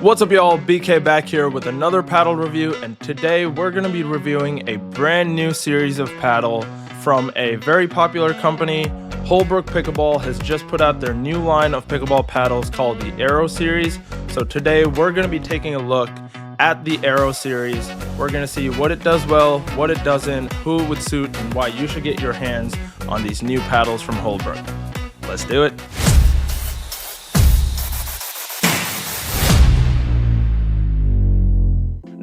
What's up y'all, BK back here with another paddle review, and today we're going to be reviewing a brand new series of paddle from a very popular company. Holbrook Pickleball has just put out their new line of pickleball paddles called the Aero series. So today we're going to be taking a look at the Aero series. We're going to see what it does well, what it doesn't, who it would suit, and why you should get your hands on these new paddles from Holbrook. Let's do it.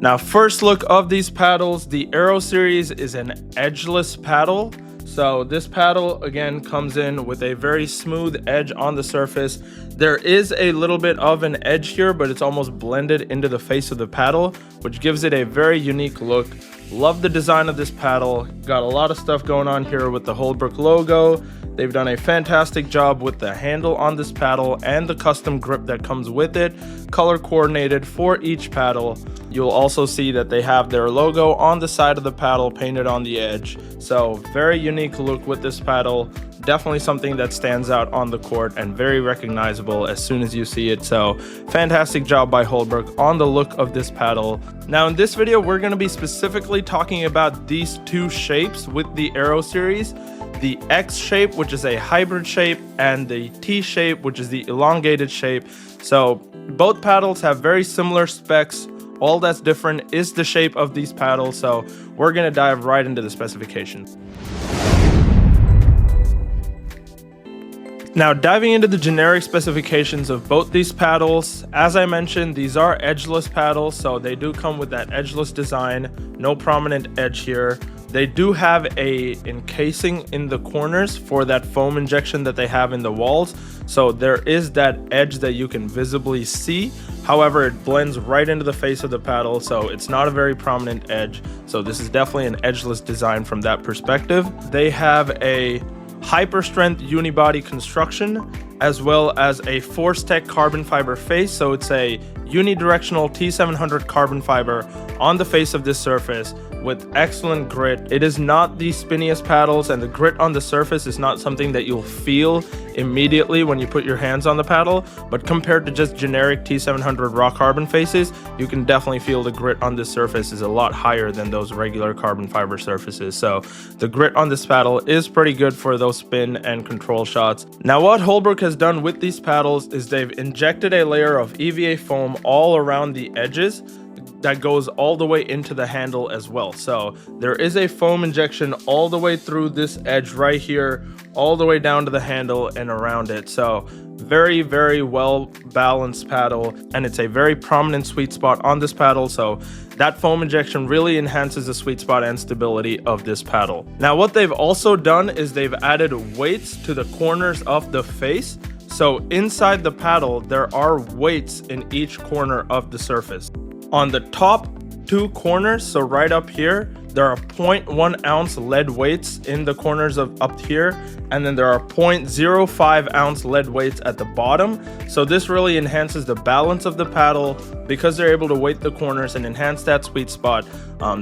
Now, first look of these paddles, the Aero series is an edgeless paddle. So this paddle again comes in with a very smooth edge on the surface. There is a little bit of an edge here, but it's almost blended into the face of the paddle, which gives it a very unique look. Love the design of this paddle. Got a lot of stuff going on here with the Holbrook logo. They've done a fantastic job with the handle on this paddle and the custom grip that comes with it, color coordinated for each paddle. You'll also see that they have their logo on the side of the paddle painted on the edge. So very unique look with this paddle. Definitely something that stands out on the court and very recognizable as soon as you see it. So fantastic job by Holbrook on the look of this paddle. Now in this video, we're going to be specifically talking about these two shapes with the Aero series. The X shape, which is a hybrid shape, and the T shape, which is the elongated shape. So both paddles have very similar specs. All that's different is the shape of these paddles. So we're going to dive right into the specifications. Now, diving into the generic specifications of both these paddles, as I mentioned, these are edgeless paddles, so they do come with that edgeless design, no prominent edge here. They do have a encasing in the corners for that foam injection that they have in the walls, so there is that edge that you can visibly see. However, it blends right into the face of the paddle, so it's not a very prominent edge. So this is definitely an edgeless design from that perspective. They have a hyper strength unibody construction as well as a Force Tech carbon fiber face. So it's a unidirectional T700 carbon fiber on the face of this surface with excellent grit. It is not the spinniest paddles, and the grit on the surface is not something that you'll feel immediately when you put your hands on the paddle, but compared to just generic T700 raw carbon faces, you can definitely feel the grit on this surface is a lot higher than those regular carbon fiber surfaces. So the grit on this paddle is pretty good for those spin and control shots. Now what Holbrook has done with these paddles is they've injected a layer of EVA foam all around the edges that goes all the way into the handle as well. So there is a foam injection all the way through this edge right here, all the way down to the handle and around it. So very, very well balanced paddle, and it's a very prominent sweet spot on this paddle. So that foam injection really enhances the sweet spot and stability of this paddle. Now what they've also done is they've added weights to the corners of the face. So inside the paddle, there are weights in each corner of the surface. On the top two corners, so right up here, there are 0.1 ounce lead weights in the corners of up here, and then there are 0.05 ounce lead weights at the bottom. So this really enhances the balance of the paddle because they're able to weight the corners and enhance that sweet spot.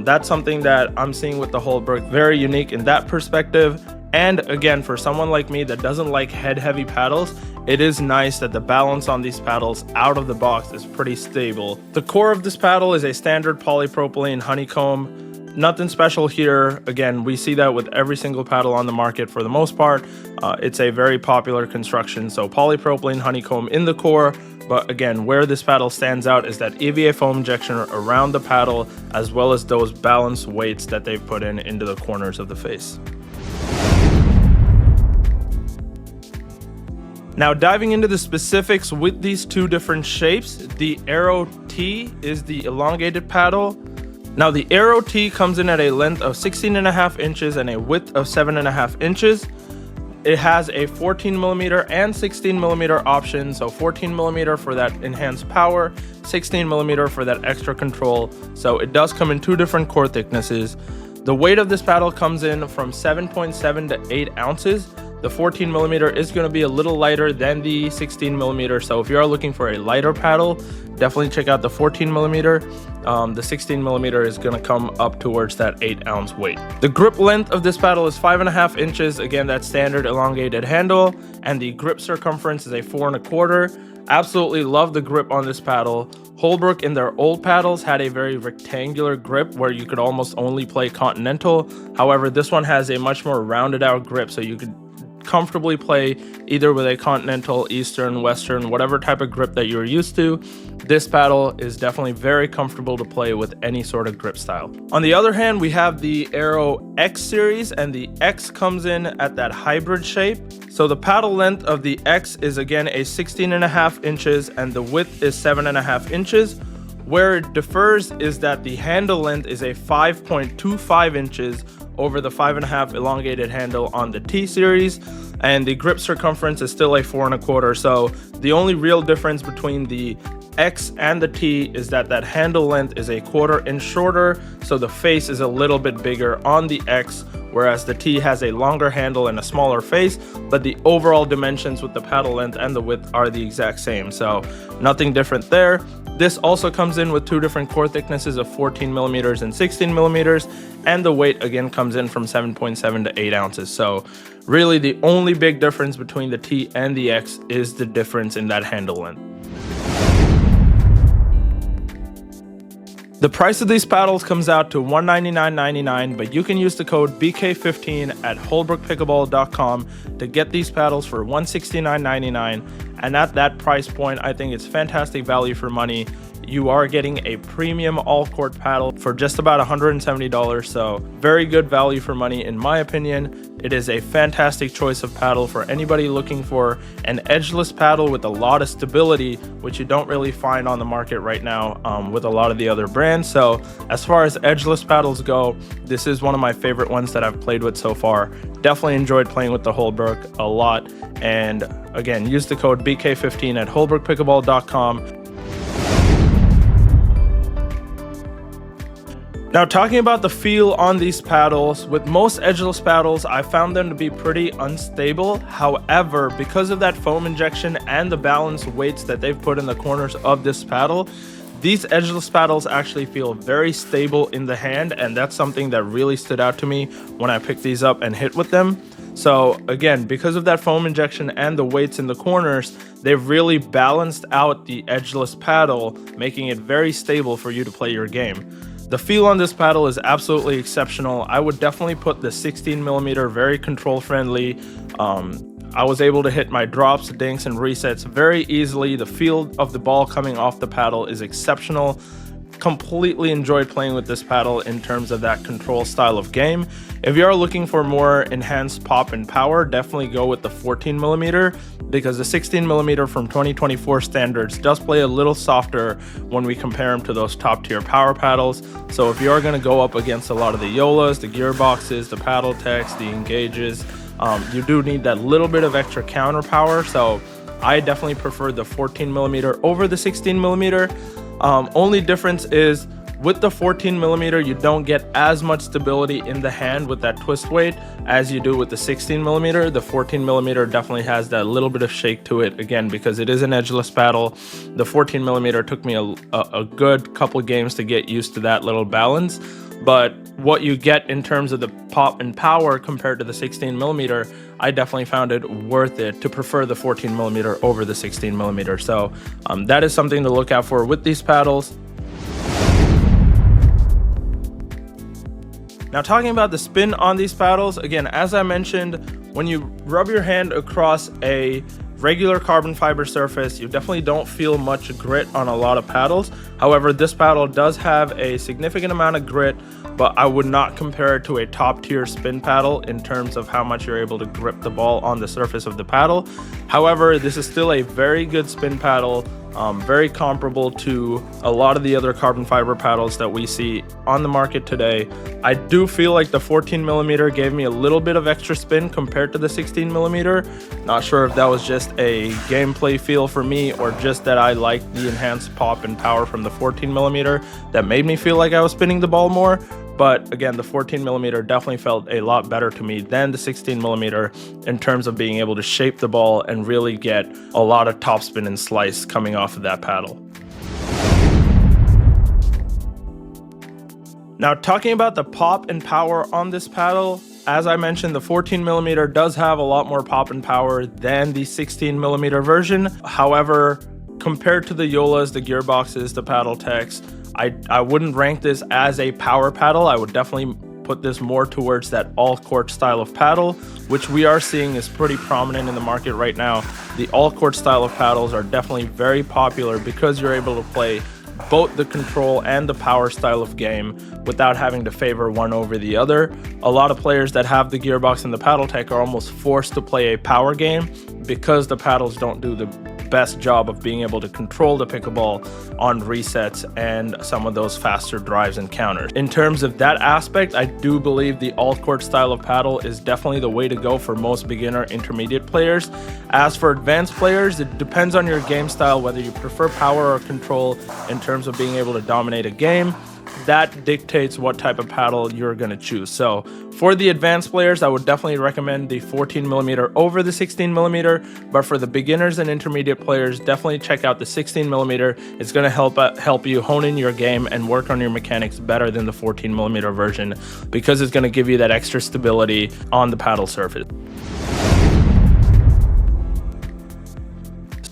That's something that I'm seeing with the Holbrook, very unique in that perspective. And again, for someone like me that doesn't like head-heavy paddles, it is nice that the balance on these paddles out of the box is pretty stable. The core of this paddle is a standard polypropylene honeycomb. Nothing special here. Again, we see that with every single paddle on the market for the most part. It's a very popular construction, so polypropylene honeycomb in the core. But again, where this paddle stands out is that EVA foam injection around the paddle, as well as those balanced weights that they've put into the corners of the face. Now diving into the specifics with these two different shapes, the Aero T is the elongated paddle. Now the Aero T comes in at a length of 16.5 inches and a width of 7.5 inches. It has a 14mm and 16mm option, so 14mm for that enhanced power, 16mm for that extra control. So it does come in two different core thicknesses. The weight of this paddle comes in from 7.7 to 8 ounces. The 14mm is going to be a little lighter than the 16mm, so if you are looking for a lighter paddle, definitely check out the 14mm. The 16mm is going to come up towards that 8 ounce weight. The grip length of this paddle is 5.5 inches. Again, that standard elongated handle, and the grip circumference is a 4 1/4. Absolutely love the grip on this paddle. Holbrook in their old paddles had a very rectangular grip where you could almost only play continental. However, this one has a much more rounded out grip, so you could comfortably play either with a continental, eastern, western, whatever type of grip that you're used to. This paddle is definitely very comfortable to play with any sort of grip style. On the other hand, we have the Aero X series, and the X comes in at that hybrid shape. So the paddle length of the X is again a 16.5 inches and the width is 7.5 inches. Where it differs is that the handle length is a 5.25 inches over the 5.5 elongated handle on the T series, and the grip circumference is still a 4.25. So the only real difference between the X and the T is that that handle length is a 1/4 inch shorter, so the face is a little bit bigger on the X, whereas the T has a longer handle and a smaller face, but the overall dimensions with the paddle length and the width are the exact same, so nothing different there. This also comes in with two different core thicknesses of 14 millimeters and 16 millimeters, and the weight again comes in from 7.7 to 8 ounces. So really the only big difference between the T and the X is the difference in that handle length. The price of these paddles comes out to $199.99, but you can use the code BK15 at holbrookpickleball.com to get these paddles for $169.99. And at that price point, I think it's fantastic value for money. You are getting a premium all-court paddle for just about $170, so very good value for money in my opinion. It is a fantastic choice of paddle for anybody looking for an edgeless paddle with a lot of stability, which you don't really find on the market right now with a lot of the other brands. So as far as edgeless paddles go, this is one of my favorite ones that I've played with so far. Definitely enjoyed playing with the Holbrook a lot. And again, use the code BK15 at holbrookpickleball.com. Now, talking about the feel on these paddles, with most edgeless paddles, I found them to be pretty unstable. However, because of that foam injection and the balanced weights that they've put in the corners of this paddle, these edgeless paddles actually feel very stable in the hand, and that's something that really stood out to me when I picked these up and hit with them. So again, because of that foam injection and the weights in the corners, they've really balanced out the edgeless paddle, making it very stable for you to play your game. The feel on this paddle is absolutely exceptional. I would definitely put the 16 millimeter very control friendly. I was able to hit my drops, dinks, and resets very easily. The feel of the ball coming off the paddle is exceptional. Completely enjoyed playing with this paddle in terms of that control style of game. If you are looking for more enhanced pop and power, definitely go with the 14 millimeter, because the 16 millimeter from 2024 standards does play a little softer when we compare them to those top tier power paddles. So if you are going to go up against a lot of the Yolas, the gearboxes, the paddle techs, the engages, you do need that little bit of extra counter power. So I definitely prefer the 14 millimeter over the 16 millimeter. Only difference is with the 14 millimeter, you don't get as much stability in the hand with that twist weight as you do with the 16 millimeter. The 14 millimeter definitely has that little bit of shake to it, again, because it is an edgeless paddle. The 14 millimeter took me a good couple games to get used to that little balance. But what you get in terms of the pop and power compared to the 16 millimeter, I definitely found it worth it to prefer the 14 millimeter over the 16 millimeter. So that is something to look out for with these paddles. Now, talking about the spin on these paddles, again, as I mentioned, when you rub your hand across a regular carbon fiber surface, you definitely don't feel much grit on a lot of paddles. However, this paddle does have a significant amount of grit, but I would not compare it to a top tier spin paddle in terms of how much you're able to grip the ball on the surface of the paddle. However, this is still a very good spin paddle, very comparable to a lot of the other carbon fiber paddles that we see on the market today. I do feel like the 14 millimeter gave me a little bit of extra spin compared to the 16 millimeter. Not sure if that was just a gameplay feel for me or just that I liked the enhanced pop and power from the 14 millimeter that made me feel like I was spinning the ball more. But again, the 14 millimeter definitely felt a lot better to me than the 16 millimeter in terms of being able to shape the ball and really get a lot of topspin and slice coming off of that paddle. Now, talking about the pop and power on this paddle, as I mentioned, the 14 millimeter does have a lot more pop and power than the 16 millimeter version. However, compared to the Yolas, the gearboxes, the paddle techs, I wouldn't rank this as a power paddle. I would definitely put this more towards that all-court style of paddle, which we are seeing is pretty prominent in the market right now. The all-court style of paddles are definitely very popular because you're able to play both the control and the power style of game without having to favor one over the other. A lot of players that have the gearbox and the paddle tech are almost forced to play a power game because the paddles don't do the best job of being able to control the pickleball on resets and some of those faster drives and counters. In terms of that aspect, I do believe the all-court style of paddle is definitely the way to go for most beginner intermediate players. As for advanced players, it depends on your game style, whether you prefer power or control in terms of being able to dominate a game. That dictates what type of paddle you're going to choose. So for the advanced players, I would definitely recommend the 14mm over the 16mm, but for the beginners and intermediate players, definitely check out the 16mm. It's going to help you hone in your game and work on your mechanics better than the 14mm version because it's going to give you that extra stability on the paddle surface.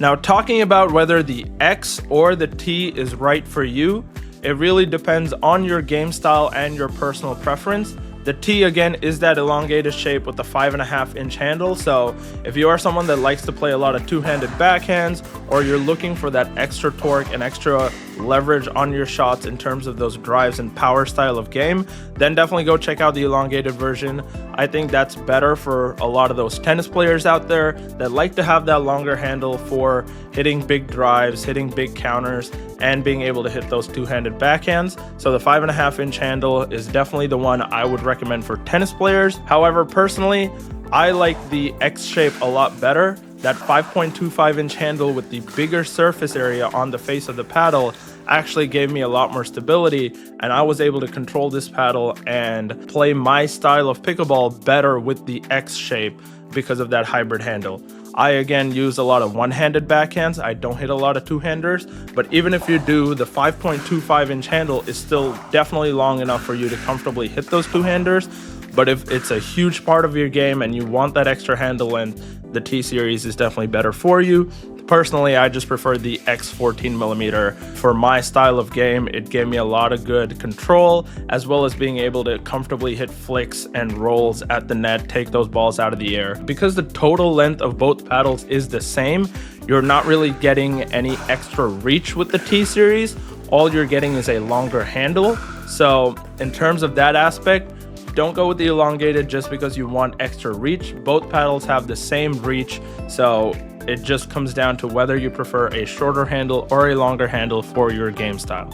Now, talking about whether the X or the T is right for you, it really depends on your game style and your personal preference. The T, again, is that elongated shape with the 5.5-inch handle. So if you are someone that likes to play a lot of two-handed backhands, or you're looking for that extra torque and extra leverage on your shots in terms of those drives and power style of game, then definitely go check out the elongated version. I think that's better for a lot of those tennis players out there that like to have that longer handle for hitting big drives, hitting big counters, and being able to hit those two-handed backhands. So the 5.5-inch handle is definitely the one I would recommend for tennis players. However, personally, I like the X shape a lot better. That 5.25-inch handle with the bigger surface area on the face of the paddle actually gave me a lot more stability, and I was able to control this paddle and play my style of pickleball better with the X shape because of that hybrid handle. I again use a lot of one-handed backhands. I don't hit a lot of two-handers, but even if you do, the 5.25-inch handle is still definitely long enough for you to comfortably hit those two-handers. But if it's a huge part of your game and you want that extra handle length, the T series is definitely better for you. Personally, I just prefer the X 14mm for my style of game. It gave me a lot of good control, as well as being able to comfortably hit flicks and rolls at the net, take those balls out of the air. Because the total length of both paddles is the same, you're not really getting any extra reach with the T series. All you're getting is a longer handle. So in terms of that aspect, don't go with the elongated just because you want extra reach. Both paddles have the same reach, so it just comes down to whether you prefer a shorter handle or a longer handle for your game style.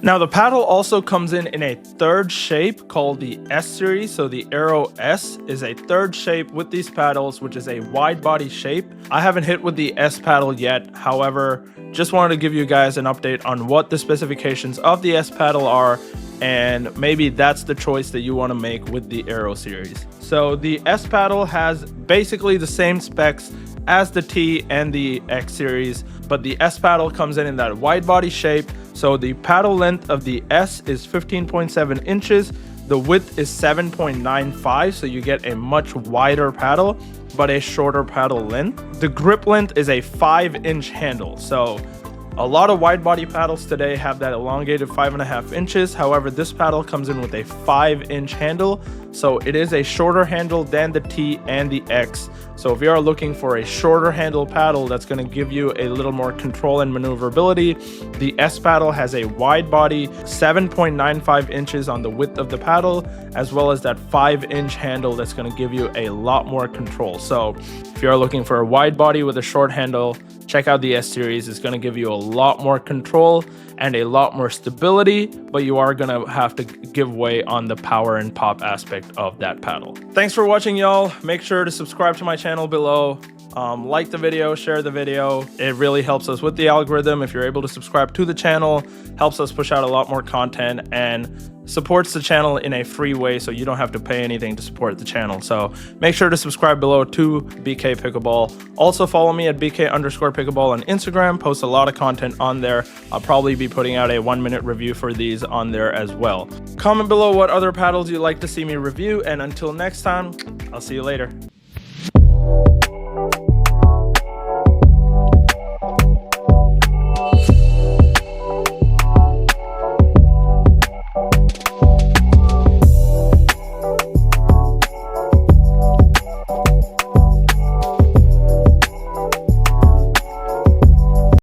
Now, the paddle also comes in a third shape called the S series. So the Aero S is a third shape with these paddles, which is a wide body shape. I haven't hit with the S paddle yet. However, just wanted to give you guys an update on what the specifications of the S paddle are, and maybe that's the choice that you want to make with the Aero series. So the S paddle has basically the same specs as the T and the X series, but the S paddle comes in that wide body shape. So the paddle length of the S is 15.7 inches. The width is 7.95, so you get a much wider paddle, but a shorter paddle length. The grip length is a 5-inch handle. So a lot of wide body paddles today have that elongated 5.5 inches. However, this paddle comes in with a 5-inch handle. So it is a shorter handle than the T and the X. So if you are looking for a shorter handle paddle that's going to give you a little more control and maneuverability, the S paddle has a wide body 7.95 inches on the width of the paddle, as well as that 5-inch handle that's going to give you a lot more control. So if you're looking for a wide body with a short handle, check out the S series. It's going to give you a lot more control and a lot more stability, but you are going to have to give way on the power and pop aspect of that paddle. Thanks for watching, y'all. Make sure to subscribe to my channel below. Like the video, share the video. It really helps us with the algorithm. If you're able to subscribe to the channel, helps us push out a lot more content and supports the channel in a free way, so you don't have to pay anything to support the channel. So make sure to subscribe below to BK Pickleball. Also follow me at BK_Pickleball on Instagram. Post a lot of content on there. I'll probably be putting out a 1-minute review for these on there as well. Comment below what other paddles you'd like to see me review, and until next time, I'll see you later.